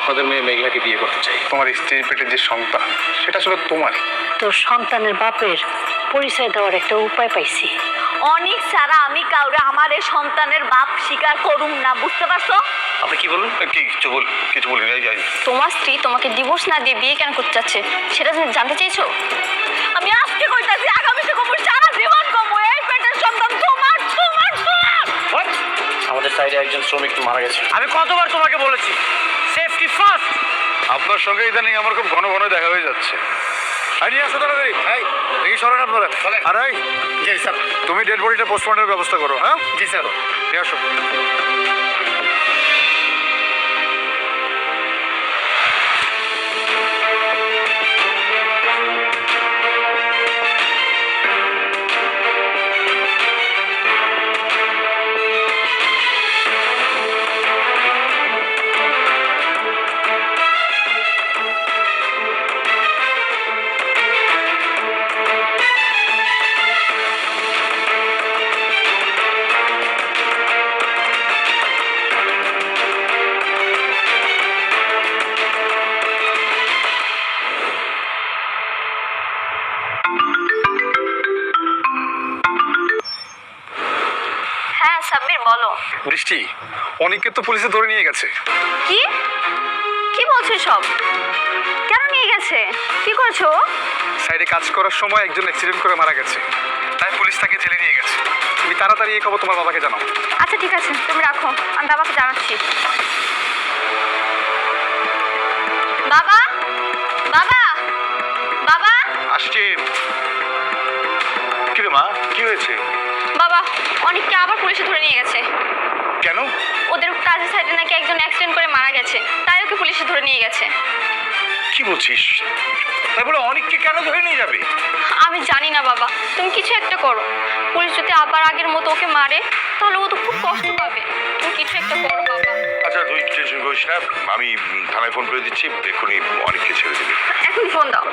আপনাদের মেয়ে মেঘলাকে বিয়ে করতে চাই। তোমার স্ত্রীর পেটের যে সন্তান সেটা আসলে তোমারই। তোর সন্তানের বাপের পরিচয় দেওয়ার একটা উপায় পাইছি। অনেক সারা আমি কাউরে আমার এই সন্তানের বাপ স্বীকার করুম না, বুঝতে পারছো? আপনি কি বলুন? কিছু বলি না। তোমার স্ত্রী তোমাকে ডিভোর্স না দিয়ে বিয়ে কেন করতে চাচ্ছে সেটা জানতে চাইছো? আমি আজকে কইতাছি, আগামীতে কমু, সারা জীবন কমু, এই পেটের সন্তান তোমার তোমার তোমার। আমাদের সাইডে একজন শ্রমিক মারা গেছে। আমি কতবার তোমাকে বলেছি সেফটি ফার্স্ট। আপনার সঙ্গে ইদানিং আমার খুব ঘন ঘন দেখা হয়ে যাচ্ছে। নিয়ে আসো তাড়াতাড়ি। দেখি সরেন আপনারা। আর জি স্যার। তুমি ডেড বডিটা পোস্টমর্টমের ব্যবস্থা করো। হ্যাঁ জি স্যার। নিয়ে আসো। হ্যাঁ সাব্বির বলো। বৃষ্টি, অনেককে তো পুলিশে ধরে নিয়ে গেছে। কি কি বলছো সব? কেন নিয়ে গেছে? কি করছো? সাইডে কাজ করার সময় একজন অ্যাক্সিডেন্ট করে মারা গেছে, তাই পুলিশ তাকে জেলে নিয়ে গেছে। তুমি তাড়াতাড়ি এই খবর তোমার বাবাকে জানাও। আচ্ছা ঠিক আছে, তুমি রাখো, আমি বাবাকে জানাচ্ছি। বাবা বাবা বাবা আসছি। কি রে মা, কি হয়েছে? বাবা, অনেককে আবার পুলিশে ধরে নিয়ে গেছে। কেন? ওদের কাজের সাইডে নাকি একজন অ্যাক্সিডেন্ট করে মারা গেছে, তাই ওকে পুলিশে ধরে নিয়ে গেছে। কি বলছিস? তাই বলে অনেককে কেন ধরে নিয়ে যাবে? আমি জানি না বাবা, তুমি কিছু একটা করো। পুলিশ যদি আবার আগের মতো ওকে মারে তাহলে ও তো খুব কষ্ট পাবে। তুমি কিছু একটা করো বাবা। আচ্ছা তুই টেনশন করিস না, আমি থানায় ফোন করে দিচ্ছি, এক্ষুনি অনেককে ছেড়ে দিবি। এখন ফোন দাও।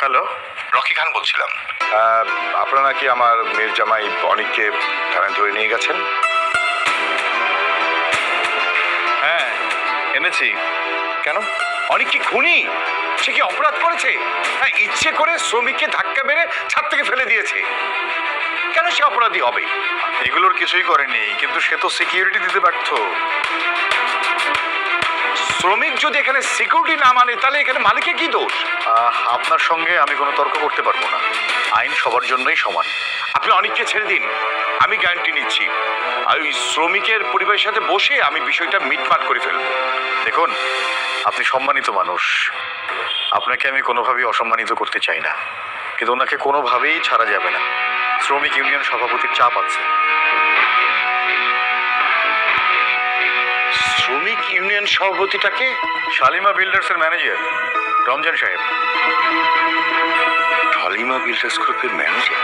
হ্যালো, রকি খান বলছিলাম। আপনারা নাকি আমার মেয়ের জামাই অনেককে থানায় ধরে নিয়ে গেছেন? হ্যাঁ, এনেছি। কেন? অনেক কি খুনি? সে কি অপরাধ করেছে? হ্যাঁ, ইচ্ছে করে শ্রমিককে ধাক্কা মেরে ছাদ থেকে ফেলে দিয়েছে। কেন সে অপরাধী হবে? এগুলোর কিছুই করেনি, কিন্তু সে তো সিকিউরিটি দিতে ব্যর্থ। শ্রমিক যদি এখানে সিকিউরিটি না মানে তাহলে এখানে মালিকের কি দোষ? আপনার সঙ্গে আমি কোনো তর্ক করতে পারবো না। আইন সবার জন্যই সমান। আপনি অনেককে ছেড়ে দিন, আমি গ্যারান্টি নিচ্ছি। আর ওই শ্রমিকের পরিবারের সাথে বসে আমি বিষয়টা মিটমাট করে ফেলবো। দেখুন, আপনি সম্মানিত মানুষ, আপনাকে আমি কোনোভাবেই অসম্মানিত করতে চাই না, কিন্তু ওনাকে কোনোভাবেই ছাড়া যাবে না। শ্রমিক ইউনিয়ন সভাপতির চাপ আছে। শ্রমিক ইউনিয়ন সভাপতিটাকে? শালিমা বিল্ডার্সের ম্যানেজার রমজান সাহেব। শালিমা বিল্ডার্স গ্রুপের ম্যানেজার?